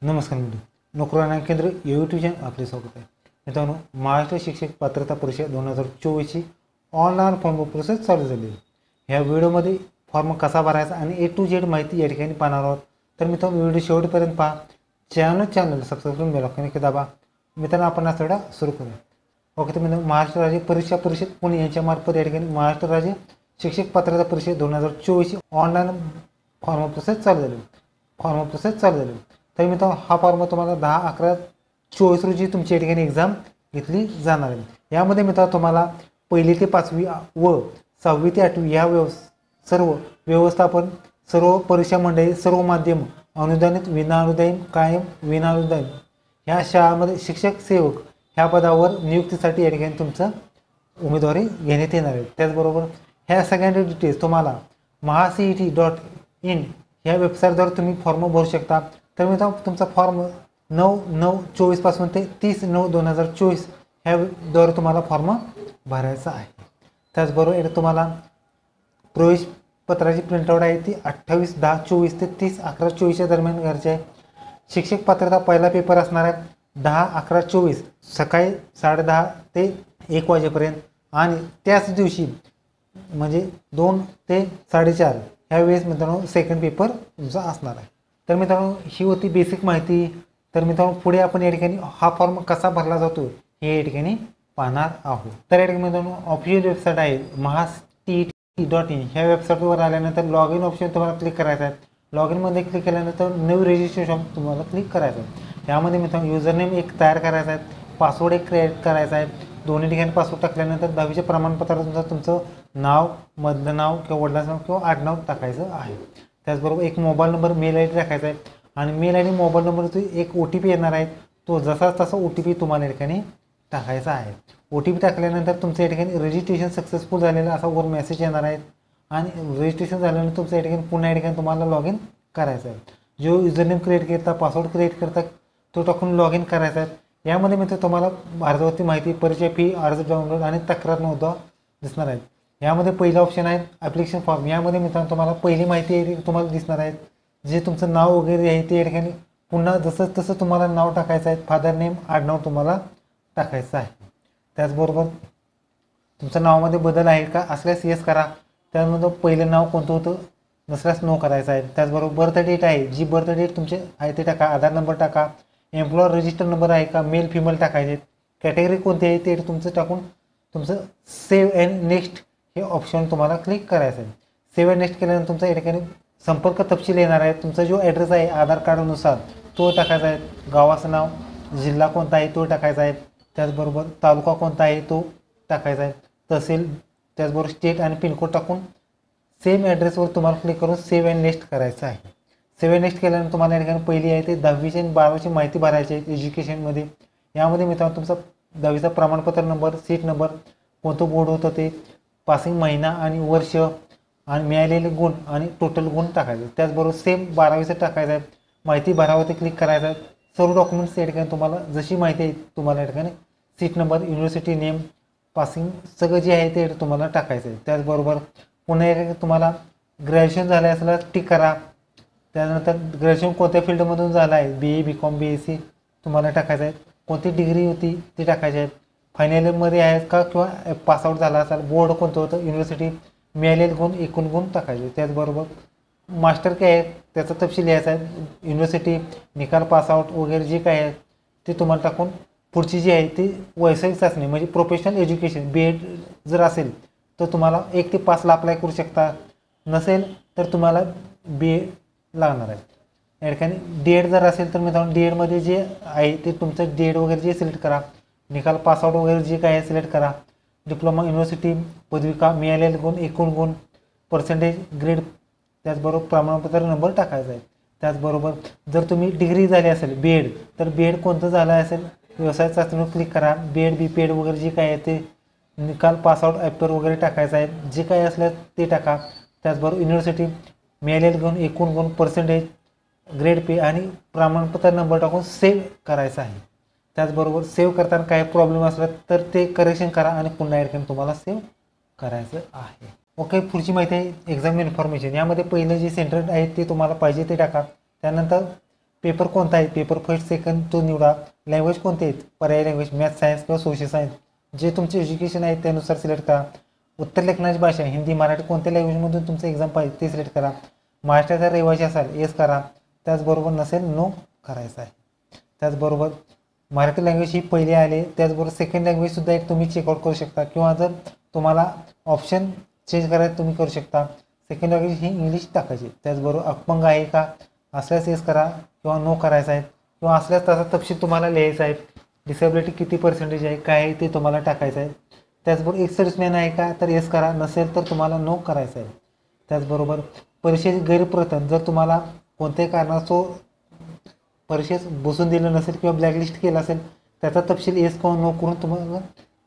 नमस्कार नोकरी केंद्र यूट्यूब चॅनल आपले स्वागत आहे। मित्रांनो, महाराष्ट्र शिक्षक पात्रता परीक्षा 2024 ची ऑनलाईन फॉर्म प्रोसेस चालू झाली आहे। ह्या व्हिडिओमध्ये फॉर्म कसा भरायचा आणि ए टू झेड माहिती या ठिकाणी पाहणार आहोत। तर मित्रांनो, व्हिडिओ शेवटपर्यंत पहा। चॅनल सबस्क्राइब करून बेल आयकॉन दाबा। मित्रांनो, आपण आज थोडा सुरू करूया। ओके, तर मित्रांनो, महाराष्ट्र राज्य परीक्षा परिषद पुणे यांच्या मार्फत या ठिकाणी महाराष्ट्र राज्य शिक्षक पात्रता परीक्षा 2024 ची ऑनलाईन फॉर्म प्रोसेस चालू झाली आहे। तर मित्रांनो, हा फॉर्म तुम्हाला 10/11/24 रोजी तुमच्या ठिकाणी एक्झाम घेतली जाणार आहे। यामध्ये मित्रांनो, तुम्हाला पहिली ते 5वी व 6वी ते 8वी या सर्व व्यवस्थापन, सर्व परीक्षा मंडळी, सर्व माध्यम, अनुदानित, विनाअनुदानित, कायम, विनाअनुदानित ह्या शाळांमध्ये शिक्षक सेवक ह्या पदावर नियुक्तीसाठी या ठिकाणी तुमचं उमेदवारी घेण्यात येणार आहे। त्याचबरोबर ह्या सगळ्यांचे डिटेल्स तुम्हाला mahacet.in ह्या वेबसाईटद्वारे तुम्ही फॉर्म भरू शकता। तर मित्रांनो, तुमचा फॉर्म 9/9/24 पासून ते 30/9/2024 ह्याद्वारे तुम्हाला फॉर्म भरायचा आहे। त्याचबरोबर तुम्हाला प्रवेश पत्राची प्रिंटआउट आहे ती 28/10/24 ते 30/11/24 दरम्यान घ्यायची आहे। शिक्षक पात्रता पहिला पेपर असणार आहे 10/11/24 सकाळी 10:30 ते 1 वाजेपर्यंत आणि त्याच दिवशी म्हणजे 2 ते 4:30 ह्या वेळेस मित्रांनो सेकंड पेपर तुमचा असणार आहे। तर मित्रांनो, ही होती बेसिक माहिती। तर मित्रांनो, पुढे आपण या ठिकाणी हा फॉर्म कसा भरला जातो हे या ठिकाणी पाहणार आहोत। तर या ठिकाणी मित्रांनो, ऑफिशियल वेबसाईट आहे mahacet.in ह्या वेबसाईटवर आल्यानंतर लॉग इन ऑप्शन तुम्हाला क्लिक करायचा आहे। लॉग इनमध्ये क्लिक केल्यानंतर न्यू रजिस्ट्रेशन तुम्हाला क्लिक करायचं आहे। यामध्ये मित्रांनो, युजर नेम एक तयार करायचा आहे, पासवर्ड एक क्रिएट करायचा आहे। दोन्ही ठिकाणी पासवर्ड टाकल्यानंतर 10वीचे प्रमाणपत्रानुसार तुमचं नाव, मधलं नाव किंवा वडिलांचं नाव किंवा आडनाव टाकायचं आहे। त्याचबरोबर एक mobile number, mail I D टाकायचा आहे आणि मेल आय डी मोबाईल नंबरवरती एक OTP येणार आहे। तो जसा तसा OTP तुम्हाला या ठिकाणी टाकायचा आहे। OTP टाकल्यानंतर तुमच्या या ठिकाणी रजिस्ट्रेशन सक्सेसफुल झालेलं असा वर मेसेज येणार आहे आणि रजिस्ट्रेशन झाल्यानंतर तुमच्या या ठिकाणी पुन्हा या ठिकाणी तुम्हाला लॉग इन करायचं आहे। जो युजरनेम क्रिएट करता, पासवर्ड क्रिएट करता तो टाकून लॉग इन करायचा आहे। यामध्ये मित्र तुम्हाला अर्जावरती माहिती, परीक्षा फी, अर्ज डाउनलोड आणि तक्रार नोंदवा दिसणार आहेत। यामध्ये पहिला ऑप्शन आहे ॲप्लिकेशन फॉर्म। यामध्ये मित्रांनो तुम्हाला पहिली माहिती आहे तुम्हाला दिसणार आहे, जे तुमचं नाव वगैरे आहे ते या ठिकाणी पुन्हा जसं तसं तुम्हाला नाव टाकायचं आहे। फादर नेम, आडनाव तुम्हाला टाकायचं आहे। त्याचबरोबर तुमचं नावामध्ये बदल आहे का असल्यास येस करा। त्यानंतर पहिलं नाव कोणतं होतं नसल्यास नो करायचं आहे। त्याचबरोबर बर्थ डेट आहे, जी बर्थ डेट तुमचे आहे ते टाका। आधार नंबर टाका। एम्प्लॉयर रजिस्टर नंबर आहे का, मेल फिमेल टाकायचे। कॅटेगरी कोणती आहे ते तुमचं टाकून तुमचं सेव्ह अँड नेक्स्ट हे ऑप्शन तुम्हाला क्लिक करायचं आहे। सेव्ह अँड नेक्स्ट केल्यानंतर तुमचा या ठिकाणी संपर्क तपशील येणार आहे। तुमचा जो ॲड्रेस आहे आधार कार्डनुसार तो टाकायचा आहे। गावाचं नाव, जिल्हा कोणता आहे तो टाकायचा आहे। त्याचबरोबर तालुका कोणता आहे तो टाकायचा आहे, तहसील, त्याचबरोबर स्टेट आणि पिनकोड टाकून सेम ॲड्रेसवर तुम्हाला क्लिक करून सेव्ह अँड नेक्स्ट करायचं आहे। सेव्ह अँड नेक्स्ट केल्यानंतर तुम्हाला या ठिकाणी पहिली आहे ते 10वीची आणि 12वीची माहिती भरायची आहे एज्युकेशनमध्ये। यामध्ये मित्रांनो तुमचा 10वीचा प्रमाणपत्र नंबर, सीट नंबर, कोणतं बोर्ड होतं ते, पासिंग महिना आणि वर्ष आणि मिळालेले गुण आणि टोटल गुण टाकायचे। त्याचबरोबर सेम 12वीचं टाकायचं आहे। माहिती भरावरती क्लिक करायचं आहे। सर्व डॉक्युमेंट्स या ठिकाणी तुम्हाला जशी माहिती आहे तुम्हाला या ठिकाणी seat number, university name, passing सगळं जे आहे ते तुम्हाला टाकायचं आहे। त्याचबरोबर पुन्हा एक तुम्हाला ग्रॅज्युएशन झालं असेल टिक करा। त्यानंतर ग्रॅज्युएशन कोणत्या फील्डमधून झालं आहे, BA, BCom, BSc तुम्हाला टाकायचं आहे। कोणती डिग्री होती ती टाकायची आहे। फायनल इयरमध्ये आहे का किंवा पासआउट झाला असेल, बोर्ड कोणतं होतं, युनिव्हर्सिटी, मिळालेले गुण, एकूण गुण टाकायचे। त्याचबरोबर मास्टर काय आहे त्याचा तपशील लिहायचा आहे। युनिव्हर्सिटी, निकाल, पासआउट वगैरे जे काय आहे ते तुम्हाला टाकून पुढची जी आहे ती व्यावसायिक चाचणी म्हणजे प्रोफेशनल एज्युकेशन BEd जर असेल तर तुम्हाला 1 ते 5ला अप्लाय करू शकता, नसेल तर तुम्हाला BA लागणार आहे। या ठिकाणी D.Ed जर असेल तर मित्रांनो D.Edमध्ये जे आहे ते तुमचं D.Ed वगैरे जे सिलेक्ट करा। निकाल, पासआउट वगैरे जे काय आहे सिलेक्ट करा। डिप्लोमा, युनिव्हर्सिटी, पदविका, मिळालेले गुण, एकूण गुण, पर्सेंटेज, ग्रेड, त्याचबरोबर प्रमाणपत्र नंबर टाकायचा आहे। त्याचबरोबर जर तुम्ही डिग्री झाली असेल BEd तर BEd कोणतं झालं असेल व्यवसाय चाचणीवर क्लिक करा। BEd, BPEd वगैरे जे काय आहे ते निकाल, पासआउट, ॲपर वगैरे टाकायचं आहे। जे काय असलं ते टाका। त्याचबरोबर युनिव्हर्सिटी, मिळालेले गुण, एकूण गुण, पर्सेंटेज, ग्रेड पे आणि प्रमाणपत्र नंबर टाकून सेव्ह करायचं आहे। त्याचबरोबर सेव्ह करताना काही प्रॉब्लेम असला तर ते करेक्शन करा आणि पुन्हा या ठिकाणी तुम्हाला सेव्ह करायचं आहे। ओके, पुढची माहिती आहे एक्झाम इन्फॉर्मेशन। यामध्ये पहिलं जे सेंटर आहे ते तुम्हाला पाहिजे ते टाका। त्यानंतर पेपर कोणता आहे, पेपर फर्स्ट सेकंड तो निवडा. लँग्वेज कोणते आहेत, पर्यायी लँग्वेज मॅथ्स सायन्स किंवा सोशल सायन्स, जे तुमचे एज्युकेशन आहे त्यानुसार सिलेक्ट करा. उत्तर लेखनाची भाषा हिंदी मराठी कोणत्या लँग्वेजमधून तुमचं एक्झाम पाहिजे ते सिलेक्ट करा. महाराष्ट्राचा रहिवासी असाल येस करा, त्याचबरोबर नसेल नो करायचं आहे. त्याचबरोबर मराठी लँग्वेज ही पहिली आली, त्याचबरोबर सेकंड लँग्वेजसुद्धा एक तुम्ही चेकआउट करू शकता किंवा जर तुम्हाला ऑप्शन चेंज करायचं तुम्ही करू शकता. सेकंड लँग्वेज ही इंग्लिश टाकायची. त्याचबरोबर अपंग आहे का असल्यास येस करा किंवा नो करायचं आहे, किंवा असल्यास त्याचा तपशील तुम्हाला लिहायचा आहे. डिसेबिलिटी किती पर्सेंटेज आहे काय आहे ते तुम्हाला टाकायचं आहे. त्याचबरोबर एक सर्व्हिसमॅन आहे का तर येस करा, नसेल तर तुम्हाला नो करायचं आहे. त्याचबरोबर परीक्षेची गैरप्रथम जर तुम्हाला कोणत्याही कारणास्तव परीक्षेस बसून दिलं नसेल किंवा ब्लॅकलिस्ट केलं असेल त्याचा तपशील येस किंवा नो करून तुम्हाला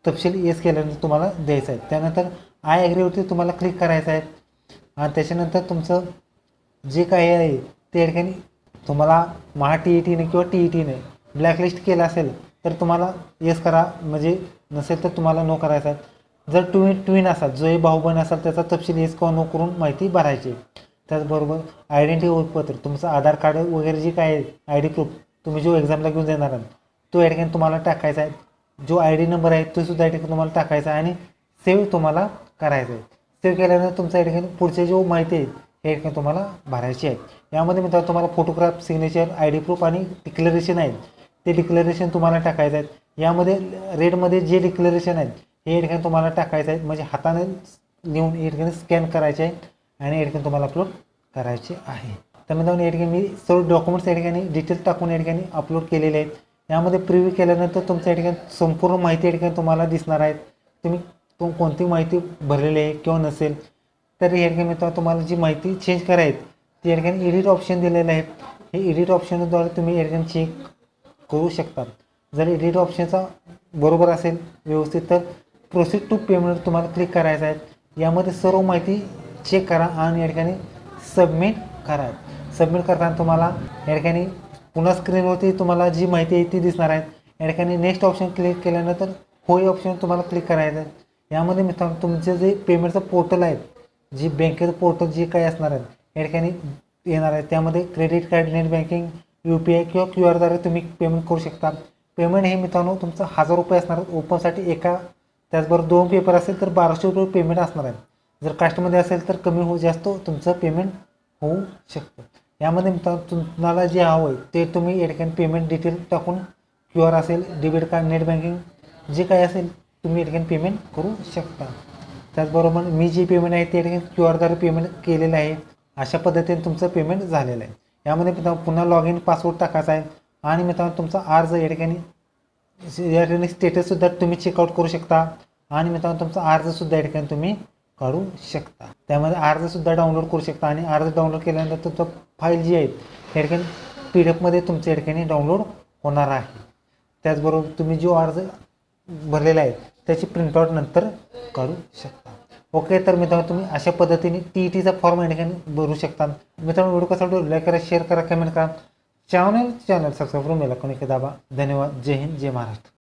तपशील येस केल्यानंतर तुम्हाला द्यायचा आहे. त्यानंतर आय ॲग्रीवरती तुम्हाला क्लिक करायचं आहे आणि त्याच्यानंतर तुमचं जे काही आहे ते या ठिकाणी तुम्हाला महा TETने किंवा TETने ब्लॅकलिस्ट केलं असेल तर तुम्हाला येस करा, म्हणजे नसेल तर तुम्हाला नो करायचं आहे. जर ट्विन असाल जो हे भाऊ बहीण असाल त्याचा तपशील येस किंवा नो करून माहिती भरायची. त्याचबरोबर आयडेंटिटी ओळखपत्र तुमचं आधार कार्ड वगैरे जे काय आहे ID प्रूफ तुम्ही जो एक्झामला घेऊन जाणार आहात तो या ठिकाणी तुम्हाला टाकायचा आहे. जो ID नंबर आहे तो सुद्धा या ठिकाणी तुम्हाला टाकायचा आहे आणि सेव्ह तुम्हाला करायचं आहे. सेव्ह केल्यानंतर तुमचा या ठिकाणी पुढचे जो माहिती आहे हे ठिकाणी तुम्हाला भरायची आहे. यामध्ये मित्रांनो तुम्हाला फोटोग्राफ, सिग्नेचर, ID प्रूफ आणि डिक्लेरेशन आहे ते डिक्लेरेशन तुम्हाला टाकायचं आहे. यामध्ये रेडमध्ये जे डिक्लेरेशन आहेत हे या ठिकाणी तुम्हाला टाकायचं आहे, म्हणजे हाताने लिहून या ठिकाणी स्कॅन करायचे आहे आणि या ठिकाणी तुम्हाला अपलोड करायचे आहे. तर मित्रांनो या ठिकाणी मी सर्व डॉक्युमेंट्स या ठिकाणी डिटेल्स टाकून या ठिकाणी अपलोड केलेले आहेत. यामध्ये प्रिव्ह्यू केल्यानंतर तुमच्या या ठिकाणी संपूर्ण माहिती या ठिकाणी तुम्हाला दिसणार आहे. तुम्ही कोणती माहिती भरलेली आहे किंवा नसेल तर या ठिकाणी मित्रांनो तुम्हाला जी माहिती चेंज करायची ती या ठिकाणी एडिट ऑप्शन दिलेलं आहे. हे एडिट ऑप्शनद्वारे तुम्ही या ठिकाणी चेक करू शकता. जर एडिट ऑप्शनचा बरोबर असेल व्यवस्थित तर प्रोसीड टू पेमेंट तुम्हाला क्लिक करायचं आहे. यामध्ये सर्व माहिती चेक करा आणि या ठिकाणी सबमिट करा. सबमिट करताना तुम्हाला या ठिकाणी पुन्हा स्क्रीनवरती तुम्हाला जी माहिती आहे ती दिसणार आहे. या ठिकाणी नेक्स्ट ऑप्शन क्लिक केल्यानंतर होय ऑप्शन तुम्हाला क्लिक करायचं आहे. यामध्ये मित्रांनो तुमचे जे पेमेंटचं पोर्टल आहे, जी बँकेचं पोर्टल जे काही असणार आहे या ठिकाणी येणार आहे. त्यामध्ये credit card, net banking, UPI किंवा QR द्वारे तुम्ही पेमेंट करू शकता. पेमेंट हे मित्रांनो तुमचं 1000 रुपये असणार आहे ओपनसाठी एका. त्याचबरोबर 2 पेपर असेल तर 1200 रुपये पेमेंट असणार आहे. जर कास्टमध्ये असेल तर कमी जास्त तुमचं पेमेंट होऊ शकतं. यामध्ये मित्रांनो तुम्हाला जे हवं आहे ते तुम्ही या ठिकाणी पेमेंट डिटेल टाकून QR असेल, डेबिट कार्ड, नेट बँकिंग जे काही असेल तुम्ही या ठिकाणी पेमेंट करू शकता. त्याचबरोबर मी जे पेमेंट आहे ते या ठिकाणी QR द्वारे पेमेंट केलेलं आहे. अशा पद्धतीने तुमचं पेमेंट झालेलं आहे. यामध्ये मित्रांनो पुन्हा लॉग इन पासवर्ड टाकायचा आहे आणि मित्रांनो तुमचा अर्ज या ठिकाणी स्टेटससुद्धा तुम्ही चेकआउट करू शकता आणि मित्रांनो तुमचा अर्जसुद्धा या ठिकाणी तुम्ही काढू शकता. त्यामध्ये अर्जसुद्धा डाउनलोड करू शकता आणि अर्ज डाउनलोड केल्यानंतर तुमचं फाईल जी आहे या ठिकाणी PDF तुमच्या या ठिकाणी डाउनलोड होणार आहे. त्याचबरोबर तुम्ही जो अर्ज भरलेला आहे त्याची प्रिंटआउट नंतर काढू शकता. ओके, तर मित्रांनो तुम्ही अशा पद्धतीने TETचा फॉर्म या ठिकाणी भरू शकता. मित्रांनो व्हिडिओ कसा वाटतो लाईक करा, शेअर करा, कमेंट करा. चॅनल सबस्क्राईब करून बेल आयकॉन दाबा. धन्यवाद. जय हिंद, जय महाराष्ट्र.